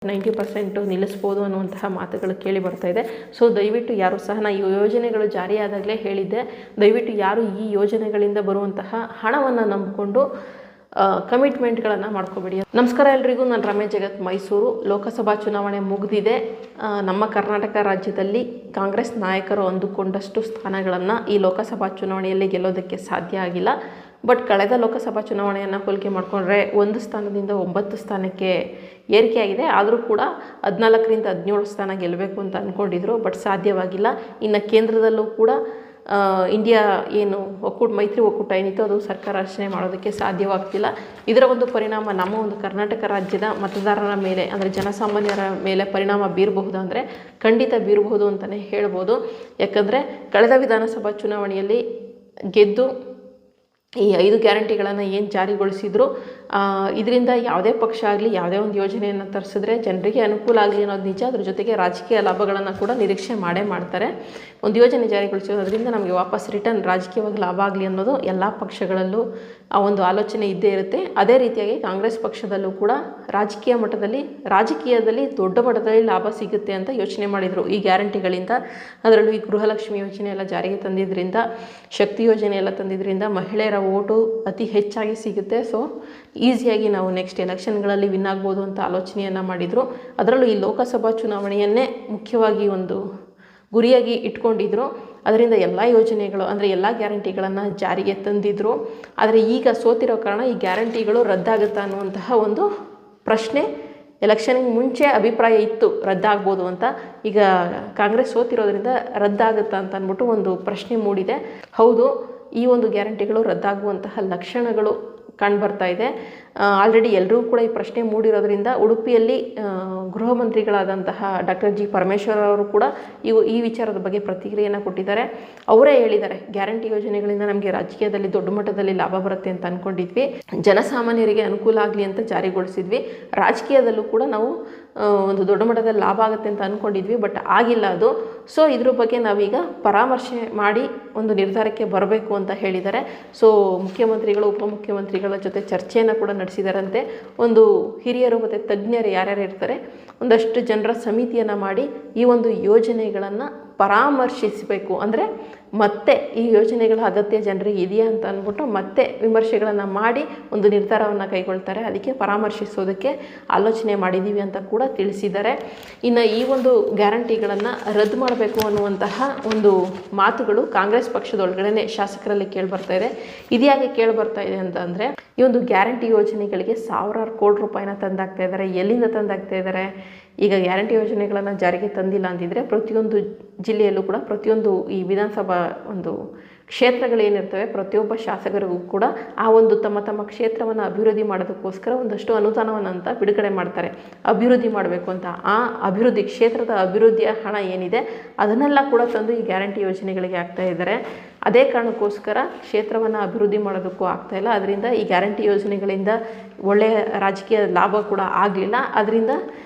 90% ನಿಲ್ಲಿಸ್ಬೋದು ಅನ್ನುವಂತಹ ಮಾತುಗಳು ಕೇಳಿ ಬರ್ತಾ ಇದೆ. ಸೊ ದಯವಿಟ್ಟು ಯಾರು ಸಹ ನಾನು ಈ ಯೋಜನೆಗಳು ಜಾರಿಯಾದಾಗಲೇ ಹೇಳಿದ್ದೆ, ದಯವಿಟ್ಟು ಯಾರು ಈ ಯೋಜನೆಗಳಿಂದ ಬರುವಂತಹ ಹಣವನ್ನು ನಂಬಿಕೊಂಡು ಕಮಿಟ್ಮೆಂಟ್ಗಳನ್ನು ಮಾಡ್ಕೋಬೇಡಿ. ನಮಸ್ಕಾರ ಎಲ್ರಿಗೂ, ನಾನು ರಮೇಶ್ ಜಗತ್, ಮೈಸೂರು. ಲೋಕಸಭಾ ಚುನಾವಣೆ ಮುಗಿದಿದೆ. ನಮ್ಮ ಕರ್ನಾಟಕ ರಾಜ್ಯದಲ್ಲಿ ಕಾಂಗ್ರೆಸ್ ನಾಯಕರು ಅಂದುಕೊಂಡಷ್ಟು ಸ್ಥಾನಗಳನ್ನು ಈ ಲೋಕಸಭಾ ಚುನಾವಣೆಯಲ್ಲಿ ಗೆಲ್ಲೋದಕ್ಕೆ ಸಾಧ್ಯ ಆಗಿಲ್ಲ. ಬಟ್ ಕಳೆದ ಲೋಕಸಭಾ ಚುನಾವಣೆಯನ್ನು ಹೋಲಿಕೆ ಮಾಡಿಕೊಂಡ್ರೆ 1 ಸ್ಥಾನದಿಂದ 9 ಸ್ಥಾನಕ್ಕೆ ಏರಿಕೆಯಾಗಿದೆ. ಆದರೂ ಕೂಡ 14ರಿಂದ 17 ಸ್ಥಾನ ಗೆಲ್ಲಬೇಕು ಅಂತ ಅಂದ್ಕೊಂಡಿದ್ರು, ಬಟ್ ಸಾಧ್ಯವಾಗಿಲ್ಲ. ಇನ್ನು ಕೇಂದ್ರದಲ್ಲೂ ಕೂಡ ಇಂಡಿಯಾ ಏನು ಮೈತ್ರಿ ಒಕ್ಕೂಟ ಏನಿತ್ತು ಅದು ಸರ್ಕಾರ ರಚನೆ ಮಾಡೋದಕ್ಕೆ ಸಾಧ್ಯವಾಗ್ತಿಲ್ಲ. ಇದರ ಒಂದು ಪರಿಣಾಮ ನಮ್ಮ ಒಂದು ಕರ್ನಾಟಕ ರಾಜ್ಯದ ಮತದಾರರ ಮೇಲೆ, ಅಂದರೆ ಜನಸಾಮಾನ್ಯರ ಮೇಲೆ ಪರಿಣಾಮ ಬೀರಬಹುದು ಅಂದರೆ ಖಂಡಿತ ಬೀರಬಹುದು ಅಂತಲೇ ಹೇಳ್ಬೋದು. ಯಾಕಂದರೆ ಕಳೆದ ವಿಧಾನಸಭಾ ಚುನಾವಣೆಯಲ್ಲಿ ಗೆದ್ದು ಈ 5 ಗ್ಯಾರಂಟಿಗಳನ್ನು ಏನು ಜಾರಿಗೊಳಿಸಿದ್ರು, ಇದರಿಂದ ಯಾವುದೇ ಪಕ್ಷ ಆಗಲಿ ಯಾವುದೇ ಒಂದು ಯೋಜನೆಯನ್ನು ತರಿಸಿದ್ರೆ ಜನರಿಗೆ ಅನುಕೂಲ ಆಗಲಿ ಅನ್ನೋದು ನಿಜ. ಅದ್ರ ಜೊತೆಗೆ ರಾಜಕೀಯ ಲಾಭಗಳನ್ನು ಕೂಡ ನಿರೀಕ್ಷೆ ಮಾಡ್ತಾರೆ. ಒಂದು ಯೋಜನೆ ಜಾರಿಗೊಳಿಸೋದ್ರಿಂದ ನಮಗೆ ವಾಪಸ್ ರಿಟರ್ನ್ ರಾಜಕೀಯವಾಗಿ ಲಾಭ ಆಗಲಿ ಅನ್ನೋದು ಎಲ್ಲ ಪಕ್ಷಗಳಲ್ಲೂ ಆ ಒಂದು ಆಲೋಚನೆ ಇದ್ದೇ ಇರುತ್ತೆ. ಅದೇ ರೀತಿಯಾಗಿ ಕಾಂಗ್ರೆಸ್ ಪಕ್ಷದಲ್ಲೂ ಕೂಡ ರಾಜಕೀಯದಲ್ಲಿ ದೊಡ್ಡ ಮಟ್ಟದಲ್ಲಿ ಲಾಭ ಸಿಗುತ್ತೆ ಅಂತ ಯೋಚನೆ ಮಾಡಿದರು ಈ ಗ್ಯಾರಂಟಿಗಳಿಂದ. ಅದರಲ್ಲೂ ಈ ಗೃಹಲಕ್ಷ್ಮಿ ಯೋಜನೆ ಎಲ್ಲ ಜಾರಿಗೆ ತಂದಿದ್ದರಿಂದ, ಶಕ್ತಿ ಯೋಜನೆ ಎಲ್ಲ ತಂದಿದ್ದರಿಂದ ಮಹಿಳೆಯರ ಓಟು ಅತಿ ಹೆಚ್ಚಾಗಿ ಸಿಗುತ್ತೆ. ಸೊ ಈಸಿಯಾಗಿ ನಾವು ನೆಕ್ಸ್ಟ್ ಎಲೆಕ್ಷನ್ಗಳಲ್ಲಿ ವಿನ್ ಆಗ್ಬೋದು ಅಂತ ಆಲೋಚನೆಯನ್ನು ಮಾಡಿದರು. ಅದರಲ್ಲೂ ಈ ಲೋಕಸಭಾ ಚುನಾವಣೆಯನ್ನೇ ಮುಖ್ಯವಾಗಿ ಒಂದು ಗುರಿಯಾಗಿ ಇಟ್ಕೊಂಡಿದ್ರು. ಅದರಿಂದ ಎಲ್ಲ ಯೋಜನೆಗಳು ಅಂದರೆ ಎಲ್ಲ ಗ್ಯಾರಂಟಿಗಳನ್ನು ಜಾರಿಗೆ ತಂದಿದ್ರು. ಆದರೆ ಈಗ ಸೋತಿರೋ ಕಾರಣ ಈ ಗ್ಯಾರಂಟಿಗಳು ರದ್ದಾಗುತ್ತಾ ಅನ್ನುವಂತಹ ಒಂದು ಪ್ರಶ್ನೆ ಎಲೆಕ್ಷನ್ಗೆ ಮುಂಚೆ ಅಭಿಪ್ರಾಯ ಇತ್ತು, ರದ್ದಾಗ್ಬೋದು ಅಂತ. ಈಗ ಕಾಂಗ್ರೆಸ್ ಸೋತಿರೋದ್ರಿಂದ ರದ್ದಾಗುತ್ತಾ ಅಂತ ಅಂದ್ಬಿಟ್ಟು ಒಂದು ಪ್ರಶ್ನೆ ಮೂಡಿದೆ. ಹೌದು, ಈ ಒಂದು ಗ್ಯಾರಂಟಿಗಳು ರದ್ದಾಗುವಂತಹ ಲಕ್ಷಣಗಳು ಕಂಡುಬರ್ತಾ ಇದೆ. ಆಲ್ರೆಡಿ ಎಲ್ಲರೂ ಕೂಡ ಈ ಪ್ರಶ್ನೆ ಮೂಡಿರೋದ್ರಿಂದ ಉಡುಪಿಯಲ್ಲಿ ಗೃಹ ಮಂತ್ರಿಗಳಾದಂತಹ ಡಾಕ್ಟರ್ ಜಿ ಪರಮೇಶ್ವರ್ ಅವರು ಕೂಡ ಈ ವಿಚಾರದ ಬಗ್ಗೆ ಪ್ರತಿಕ್ರಿಯೆಯನ್ನು ಕೊಟ್ಟಿದ್ದಾರೆ. ಅವರೇ ಹೇಳಿದ್ದಾರೆ, ಗ್ಯಾರಂಟಿ ಯೋಜನೆಗಳಿಂದ ನಮಗೆ ರಾಜಕೀಯದಲ್ಲಿ ದೊಡ್ಡ ಮಟ್ಟದಲ್ಲಿ ಲಾಭ ಬರುತ್ತೆ ಅಂತ ಅಂದ್ಕೊಂಡಿದ್ವಿ, ಜನಸಾಮಾನ್ಯರಿಗೆ ಅನುಕೂಲ ಆಗಲಿ ಅಂತ ಜಾರಿಗೊಳಿಸಿದ್ವಿ, ರಾಜಕೀಯದಲ್ಲೂ ಕೂಡ ನಾವು ಒಂದು ದೊಡ್ಡ ಮಟ್ಟದಲ್ಲಿ ಲಾಭ ಆಗುತ್ತೆ ಅಂತ ಅಂದ್ಕೊಂಡಿದ್ವಿ, ಬಟ್ ಆಗಿಲ್ಲ ಅದು. ಸೊ ಇದ್ರ ಬಗ್ಗೆ ನಾವೀಗ ಪರಾಮರ್ಶೆ ಮಾಡಿ ಒಂದು ನಿರ್ಧಾರಕ್ಕೆ ಬರಬೇಕು ಅಂತ ಹೇಳಿದ್ದಾರೆ. ಸೊ ಮುಖ್ಯಮಂತ್ರಿಗಳು ಉಪಮುಖ್ಯಮಂತ್ರಿಗಳ ಜೊತೆ ಚರ್ಚೆಯನ್ನು ಕೂಡ ನಡೆಸಿದಾರಂತೆ. ಒಂದು ಹಿರಿಯರು ಮತ್ತು ತಜ್ಞರು ಯಾರ್ಯಾರು ಇರ್ತಾರೆ ಒಂದಷ್ಟು ಜನರ ಸಮಿತಿಯನ್ನು ಮಾಡಿ ಈ ಒಂದು ಯೋಜನೆಗಳನ್ನು ಪರಾಮರ್ಶಿಸಬೇಕು. ಅಂದರೆ ಮತ್ತೆ ಈ ಯೋಜನೆಗಳ ಅಗತ್ಯ ಜನರಿಗೆ ಇದೆಯಾ ಅಂತ ಅಂದ್ಬಿಟ್ಟು ಮತ್ತೆ ವಿಮರ್ಶೆಗಳನ್ನು ಮಾಡಿ ಒಂದು ನಿರ್ಧಾರವನ್ನು ಕೈಗೊಳ್ತಾರೆ. ಅದಕ್ಕೆ ಪರಾಮರ್ಶಿಸೋದಕ್ಕೆ ಆಲೋಚನೆ ಮಾಡಿದ್ದೀವಿ ಅಂತ ಕೂಡ ತಿಳಿಸಿದ್ದಾರೆ. ಇನ್ನು ಈ ಒಂದು ಗ್ಯಾರಂಟಿಗಳನ್ನು ರದ್ದು ಮಾಡಬೇಕು ಅನ್ನುವಂತಹ ಒಂದು ಮಾತುಗಳು ಕಾಂಗ್ರೆಸ್ ಪಕ್ಷದೊಳಗಡೆ ಶಾಸಕರಲ್ಲಿ ಕೇಳಿಬರ್ತಾ ಇದೆ. ಇದ್ಯಾಕೆ ಕೇಳಿಬರ್ತಾ ಇದೆ ಅಂತಂದರೆ, ಈ ಒಂದು ಗ್ಯಾರಂಟಿ ಯೋಜನೆಗಳಿಗೆ ಸಾವಿರಾರು ಕೋಟಿ ರೂಪಾಯಿನ ತಂದಾಗ್ತಾ ಇದ್ದಾರೆ. ಎಲ್ಲಿಂದ ತಂದಾಗ್ತಾ ಇದ್ದಾರೆ? ಈಗ ಗ್ಯಾರಂಟಿ ಯೋಜನೆಗಳನ್ನು ಜಾರಿಗೆ ತಂದಿಲ್ಲ ಅಂತಿದ್ರೆ ಪ್ರತಿಯೊಂದು ಜಿಲ್ಲೆಯಲ್ಲೂ ಕೂಡ ಪ್ರತಿಯೊಂದು ಈ ವಿಧಾನಸಭಾ ಒಂದು ಕ್ಷೇತ್ರಗಳೇನಿರ್ತವೆ ಪ್ರತಿಯೊಬ್ಬ ಶಾಸಕರಿಗೂ ಕೂಡ ಆ ಒಂದು ತಮ್ಮ ಕ್ಷೇತ್ರವನ್ನು ಅಭಿವೃದ್ಧಿ ಮಾಡೋದಕ್ಕೋಸ್ಕರ ಒಂದಷ್ಟು ಅನುದಾನವನ್ನು ಅಂತ ಬಿಡುಗಡೆ ಮಾಡ್ತಾರೆ, ಅಭಿವೃದ್ಧಿ ಮಾಡಬೇಕು ಅಂತ. ಆ ಅಭಿವೃದ್ಧಿ ಕ್ಷೇತ್ರದ ಅಭಿವೃದ್ಧಿಯ ಹಣ ಏನಿದೆ ಅದನ್ನೆಲ್ಲ ಕೂಡ ತಂದು ಈ ಗ್ಯಾರಂಟಿ ಯೋಜನೆಗಳಿಗೆ ಆಗ್ತಾ ಇದ್ದಾರೆ. ಅದೇ ಕಾರಣಕ್ಕೋಸ್ಕರ ಕ್ಷೇತ್ರವನ್ನು ಅಭಿವೃದ್ಧಿ ಮಾಡೋದಕ್ಕೂ ಆಗ್ತಾಯಿಲ್ಲ. ಅದರಿಂದ ಈ ಗ್ಯಾರಂಟಿ ಯೋಜನೆಗಳಿಂದ ಒಳ್ಳೆಯ ರಾಜಕೀಯ ಲಾಭ ಕೂಡ ಆಗಲಿಲ್ಲ. ಅದರಿಂದ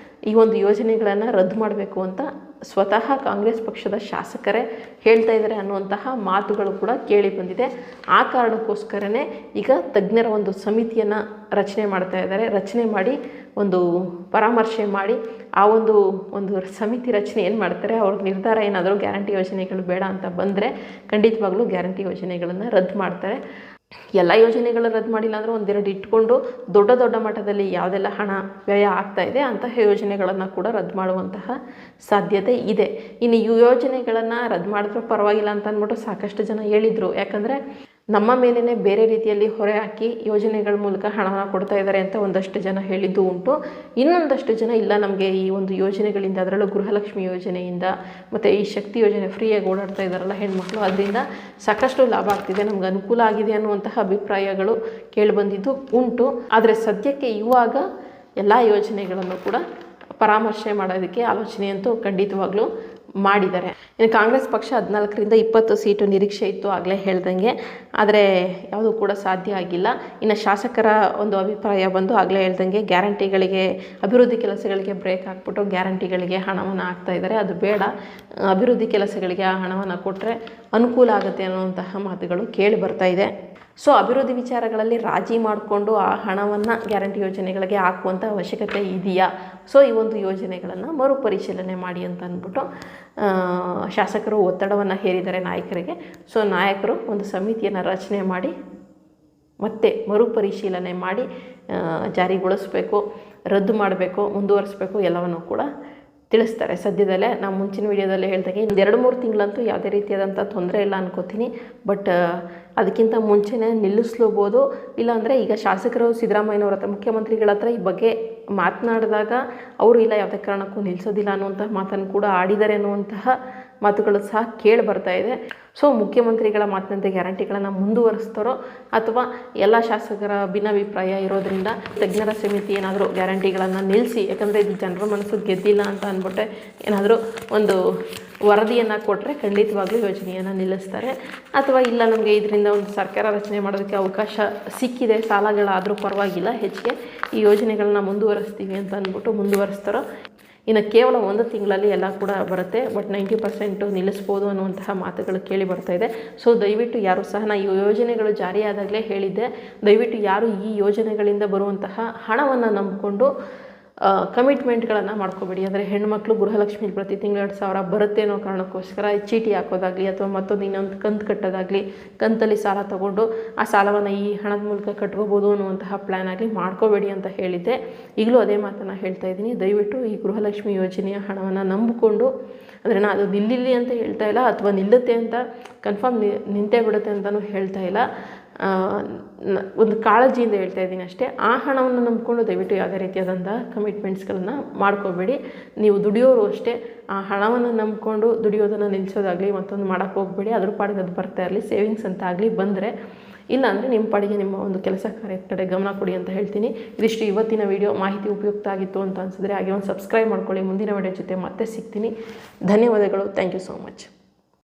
ಈ ಒಂದು ಯೋಜನೆಗಳನ್ನು ರದ್ದು ಮಾಡಬೇಕು ಅಂತ ಸ್ವತಃ ಕಾಂಗ್ರೆಸ್ ಪಕ್ಷದ ಶಾಸಕರೇ ಹೇಳ್ತಾ ಇದ್ದಾರೆ ಅನ್ನುವಂತಹ ಮಾತುಗಳು ಕೂಡ ಕೇಳಿ ಬಂದಿದೆ. ಆ ಕಾರಣಕ್ಕೋಸ್ಕರನೇ ಈಗ ತಜ್ಞರ ಒಂದು ಸಮಿತಿಯನ್ನು ರಚನೆ ಮಾಡ್ತಾ ಇದ್ದಾರೆ. ರಚನೆ ಮಾಡಿ ಒಂದು ಪರಾಮರ್ಶೆ ಮಾಡಿ ಆ ಒಂದು ಸಮಿತಿ ರಚನೆ ಏನು ಮಾಡ್ತಾರೆ, ಅವ್ರ ನಿರ್ಧಾರ ಏನಾದರೂ ಗ್ಯಾರಂಟಿ ಯೋಜನೆಗಳು ಬೇಡ ಅಂತ ಬಂದರೆ ಖಂಡಿತವಾಗ್ಲೂ ಗ್ಯಾರಂಟಿ ಯೋಜನೆಗಳನ್ನು ರದ್ದು ಮಾಡ್ತಾರೆ. ಎಲ್ಲ ಯೋಜನೆಗಳು ರದ್ದು ಮಾಡಿಲ್ಲ ಅಂದರೆ ಒಂದೆರಡು ಇಟ್ಕೊಂಡು ದೊಡ್ಡ ಮಟ್ಟದಲ್ಲಿ ಯಾವುದೆಲ್ಲ ಹಣ ವ್ಯಯ ಆಗ್ತಾ ಇದೆ ಅಂತಹ ಯೋಜನೆಗಳನ್ನು ಕೂಡ ರದ್ದು ಮಾಡುವಂತಹ ಸಾಧ್ಯತೆ ಇದೆ. ಇನ್ನು ಈ ಯೋಜನೆಗಳನ್ನು ರದ್ದು ಮಾಡಿದ್ರೂ ಪರವಾಗಿಲ್ಲ ಅಂತ ಅಂದ್ಬಿಟ್ಟು ಸಾಕಷ್ಟು ಜನ ಹೇಳಿದರು. ಯಾಕಂದರೆ ನಮ್ಮ ಮೇಲೇ ಬೇರೆ ರೀತಿಯಲ್ಲಿ ಹೊರೆ ಹಾಕಿ ಯೋಜನೆಗಳ ಮೂಲಕ ಹಣವನ್ನು ಕೊಡ್ತಾ ಇದ್ದಾರೆ ಅಂತ ಒಂದಷ್ಟು ಜನ ಹೇಳಿದ್ದು ಉಂಟು. ಇನ್ನೊಂದಷ್ಟು ಜನ ಇಲ್ಲ, ನಮಗೆ ಈ ಒಂದು ಯೋಜನೆಗಳಿಂದ, ಅದರಲ್ಲೂ ಗೃಹಲಕ್ಷ್ಮಿ ಯೋಜನೆಯಿಂದ ಮತ್ತು ಈ ಶಕ್ತಿ ಯೋಜನೆ ಫ್ರೀಯಾಗಿ ಓಡಾಡ್ತಾ ಇದ್ದಾರಲ್ಲ ಹೆಣ್ಮಕ್ಳು, ಅದರಿಂದ ಸಾಕಷ್ಟು ಲಾಭ ಆಗ್ತಿದೆ, ನಮ್ಗೆ ಅನುಕೂಲ ಆಗಿದೆ ಅನ್ನುವಂತಹ ಅಭಿಪ್ರಾಯಗಳು ಕೇಳಿಬಂದಿದ್ದು ಉಂಟು. ಆದರೆ ಸದ್ಯಕ್ಕೆ ಇವಾಗ ಎಲ್ಲ ಯೋಜನೆಗಳನ್ನು ಕೂಡ ಪರಾಮರ್ಶೆ ಮಾಡೋದಕ್ಕೆ ಆಲೋಚನೆಯಂತೂ ಖಂಡಿತವಾಗ್ಲೂ ಮಾಡಿದ್ದಾರೆ. ಇನ್ನು ಕಾಂಗ್ರೆಸ್ ಪಕ್ಷ 14ರಿಂದ 20 ಸೀಟು ನಿರೀಕ್ಷೆ ಇತ್ತು ಆಗಲೇ ಹೇಳ್ದಂಗೆ, ಆದರೆ ಯಾವುದೂ ಕೂಡ ಸಾಧ್ಯ ಆಗಿಲ್ಲ. ಇನ್ನು ಶಾಸಕರ ಒಂದು ಅಭಿಪ್ರಾಯ ಬಂದು ಆಗಲೇ ಹೇಳ್ದಂಗೆ ಗ್ಯಾರಂಟಿಗಳಿಗೆ, ಅಭಿವೃದ್ಧಿ ಕೆಲಸಗಳಿಗೆ ಬ್ರೇಕ್ ಹಾಕ್ಬಿಟ್ಟು ಗ್ಯಾರಂಟಿಗಳಿಗೆ ಹಣವನ್ನು ಹಾಕ್ತಾ ಇದ್ದಾರೆ. ಅದು ಬೇಡ, ಅಭಿವೃದ್ಧಿ ಕೆಲಸಗಳಿಗೆ ಆ ಹಣವನ್ನು ಕೊಟ್ಟರೆ ಅನುಕೂಲ ಆಗುತ್ತೆ ಅನ್ನುವಂತಹ ಮಾತುಗಳು ಕೇಳಿ ಬರ್ತಾ ಇದೆ. ಸೊ ಅಭಿವೃದ್ಧಿ ವಿಚಾರಗಳಲ್ಲಿ ರಾಜಿ ಮಾಡಿಕೊಂಡು ಆ ಹಣವನ್ನು ಗ್ಯಾರಂಟಿ ಯೋಜನೆಗಳಿಗೆ ಹಾಕುವಂಥ ಅವಶ್ಯಕತೆ ಇದೆಯಾ? ಸೊ ಈ ಒಂದು ಯೋಜನೆಗಳನ್ನು ಮರುಪರಿಶೀಲನೆ ಮಾಡಿ ಅಂತ ಅಂದ್ಬಿಟ್ಟು ಶಾಸಕರು ಒತ್ತಡವನ್ನು ಹೇರಿದ್ದಾರೆ ನಾಯಕರಿಗೆ. ಸೊ ನಾಯಕರು ಒಂದು ಸಮಿತಿಯನ್ನು ರಚನೆ ಮಾಡಿ ಮತ್ತೆ ಮರುಪರಿಶೀಲನೆ ಮಾಡಿ ಜಾರಿಗೊಳಿಸಬೇಕು, ರದ್ದು ಮಾಡಬೇಕು, ಮುಂದುವರಿಸಬೇಕು ಎಲ್ಲವನ್ನು ಕೂಡ ತಿಳಿಸ್ತಾರೆ ಸದ್ಯದಲ್ಲೇ. ನಾವು ಮುಂಚಿನ ವೀಡಿಯೋದಲ್ಲಿ ಹೇಳ್ದಾಗೆ 2-3 ತಿಂಗಳಂತೂ ಯಾವುದೇ ರೀತಿಯಾದಂಥ ತೊಂದರೆ ಇಲ್ಲ ಅನ್ಕೋತೀನಿ. ಬಟ್ ಅದಕ್ಕಿಂತ ಮುಂಚೆನೇ ನಿಲ್ಲಿಸ್ಲೂಬೋದು. ಇಲ್ಲಾಂದರೆ ಈಗ ಶಾಸಕರು ಸಿದ್ದರಾಮಯ್ಯನವ್ರ ಹತ್ರ, ಮುಖ್ಯಮಂತ್ರಿಗಳ ಹತ್ರ ಈ ಬಗ್ಗೆ ಮಾತನಾಡಿದಾಗ ಅವರು ಇಲ್ಲ ಯಾವುದೇ ಕಾರಣಕ್ಕೂ ನಿಲ್ಲಿಸೋದಿಲ್ಲ ಅನ್ನುವಂತಹ ಮಾತನ್ನು ಕೂಡ ಆಡಿದ್ದಾರೆ ಅನ್ನುವಂತಹ ಮಾತುಗಳು ಸಹ ಕೇಳಿ ಬರ್ತಾ ಇದೆ. ಸೊ ಮುಖ್ಯಮಂತ್ರಿಗಳ ಮಾತಿನಂತೆ ಗ್ಯಾರಂಟಿಗಳನ್ನು ಮುಂದುವರಿಸ್ತಾರೋ ಅಥವಾ ಎಲ್ಲ ಶಾಸಕರ ಭಿನ್ನಾಭಿಪ್ರಾಯ ಇರೋದ್ರಿಂದ ತಜ್ಞರ ಸಮಿತಿ ಏನಾದರೂ ಗ್ಯಾರಂಟಿಗಳನ್ನು ನಿಲ್ಲಿಸಿ, ಯಾಕಂದರೆ ಇದು ಜನರ ಮನಸ್ಸು ಗೆದ್ದಿಲ್ಲ ಅಂತ ಅಂದ್ಬಿಟ್ಟೆ ಏನಾದರೂ ಒಂದು ವರದಿಯನ್ನು ಕೊಟ್ಟರೆ ಖಂಡಿತವಾಗ್ಲೂ ಯೋಜನೆಯನ್ನು ನಿಲ್ಲಿಸ್ತಾರೆ. ಅಥವಾ ಇಲ್ಲ ನಮಗೆ ಇದರಿಂದ ಒಂದು ಸರ್ಕಾರ ರಚನೆ ಮಾಡೋದಕ್ಕೆ ಅವಕಾಶ ಸಿಕ್ಕಿದೆ, ಸಾಲಗಳಾದರೂ ಪರವಾಗಿಲ್ಲ, ಹೆಚ್ಚಿಗೆ ಈ ಯೋಜನೆಗಳನ್ನ ಮುಂದುವರಿಸ್ತೀವಿ ಅಂತ ಅಂದ್ಬಿಟ್ಟು ಮುಂದುವರಿಸ್ತಾರೋ. ಇನ್ನು ಕೇವಲ 1 ತಿಂಗಳಲ್ಲಿ ಎಲ್ಲ ಕೂಡ ಬರುತ್ತೆ, ಬಟ್ 90% ನಿಲ್ಲಿಸ್ಬೋದು ಅನ್ನುವಂತಹ ಮಾತುಗಳು ಕೇಳಿ ಬರ್ತಾ ಇದೆ. ಸೊ ದಯವಿಟ್ಟು ಯಾರು ಸಹ ಈ ಯೋಜನೆಗಳು ಜಾರಿಯಾದಾಗಲೇ ಹೇಳಿದ್ದೆ, ದಯವಿಟ್ಟು ಯಾರು ಈ ಯೋಜನೆಗಳಿಂದ ಬರುವಂತಹ ಹಣವನ್ನು ನಂಬಿಕೊಂಡು ಕಮಿಟ್ಮೆಂಟ್ಗಳನ್ನು ಮಾಡ್ಕೋಬೇಡಿ. ಅಂದರೆ ಹೆಣ್ಮಕ್ಳು ಗೃಹಲಕ್ಷ್ಮಿ ಪ್ರತಿ ತಿಂಗಳು 2,000 ಬರುತ್ತೆ ಅನ್ನೋ ಕಾರಣಕ್ಕೋಸ್ಕರ ಚೀಟಿ ಹಾಕೋದಾಗಲಿ ಅಥವಾ ಮತ್ತೊಂದು ಇನ್ನೊಂದು ಕಂತು ಕಟ್ಟೋದಾಗಲಿ, ಕಂತಲ್ಲಿ ಸಾಲ ತಗೊಂಡು ಆ ಸಾಲವನ್ನು ಈ ಹಣದ ಮೂಲಕ ಕಟ್ಕೋಬೋದು ಅನ್ನುವಂತಹ ಪ್ಲ್ಯಾನ್ ಆಗಲಿ ಮಾಡ್ಕೋಬೇಡಿ ಅಂತ ಹೇಳಿದ್ದೆ. ಈಗಲೂ ಅದೇ ಮಾತನ್ನು ಹೇಳ್ತಾ ಇದ್ದೀನಿ. ದಯವಿಟ್ಟು ಈ ಗೃಹಲಕ್ಷ್ಮಿ ಯೋಜನೆಯ ಹಣವನ್ನು ನಂಬಿಕೊಂಡು, ಅಂದರೆ ನಾನು ಅದು ನಿಲ್ಲಿಲ್ಲಿ ಅಂತ ಹೇಳ್ತಾ ಇಲ್ಲ, ಅಥವಾ ನಿಲ್ಲುತ್ತೆ ಅಂತ ಕನ್ಫರ್ಮ್ ನಿಂತೇ ಬಿಡುತ್ತೆ ಅಂತಲೂ ಹೇಳ್ತಾ ಇಲ್ಲ, ಒಂದು ಕಾಳಜಿಯಿಂದ ಹೇಳ್ತಾ ಇದ್ದೀನಿ ಅಷ್ಟೇ. ಆ ಹಣವನ್ನು ನಂಬಿಕೊಂಡು ದಯವಿಟ್ಟು ಯಾವುದೇ ರೀತಿಯಾದಂಥ ಕಮಿಟ್ಮೆಂಟ್ಸ್ಗಳನ್ನು ಮಾಡ್ಕೋಬೇಡಿ. ನೀವು ದುಡಿಯೋರು ಅಷ್ಟೇ, ಆ ಹಣವನ್ನು ನಂಬಿಕೊಂಡು ದುಡಿಯೋದನ್ನು ನಿಲ್ಲಿಸೋದಾಗಲಿ ಮತ್ತೊಂದು ಮಾಡೋಕ್ಕೆ ಹೋಗಬೇಡಿ. ಅದ್ರ ಪಾಡಿಗೆ ಅದು ಬರ್ತಾ ಇರಲಿ, ಸೇವಿಂಗ್ಸ್ ಅಂತ ಆಗಲಿ ಬಂದರೆ. ಇಲ್ಲಾಂದರೆ ನಿಮ್ಮ ಪಾಡಿಗೆ ನಿಮ್ಮ ಒಂದು ಕೆಲಸ ಕಾರ್ಯದ ಕಡೆ ಗಮನ ಕೊಡಿ ಅಂತ ಹೇಳ್ತೀನಿ. ಇದಿಷ್ಟು ಇವತ್ತಿನ ವಿಡಿಯೋ. ಮಾಹಿತಿ ಉಪಯುಕ್ತ ಆಗಿತ್ತು ಅಂತ ಅನಿಸಿದ್ರೆ ಹಾಗೆ ಒಂದು ಸಬ್ಸ್ಕ್ರೈಬ್ ಮಾಡ್ಕೊಳ್ಳಿ. ಮುಂದಿನ ವಿಡಿಯೋ ಜೊತೆ ಮತ್ತೆ ಸಿಗ್ತೀನಿ. ಧನ್ಯವಾದಗಳು. Thank you so much.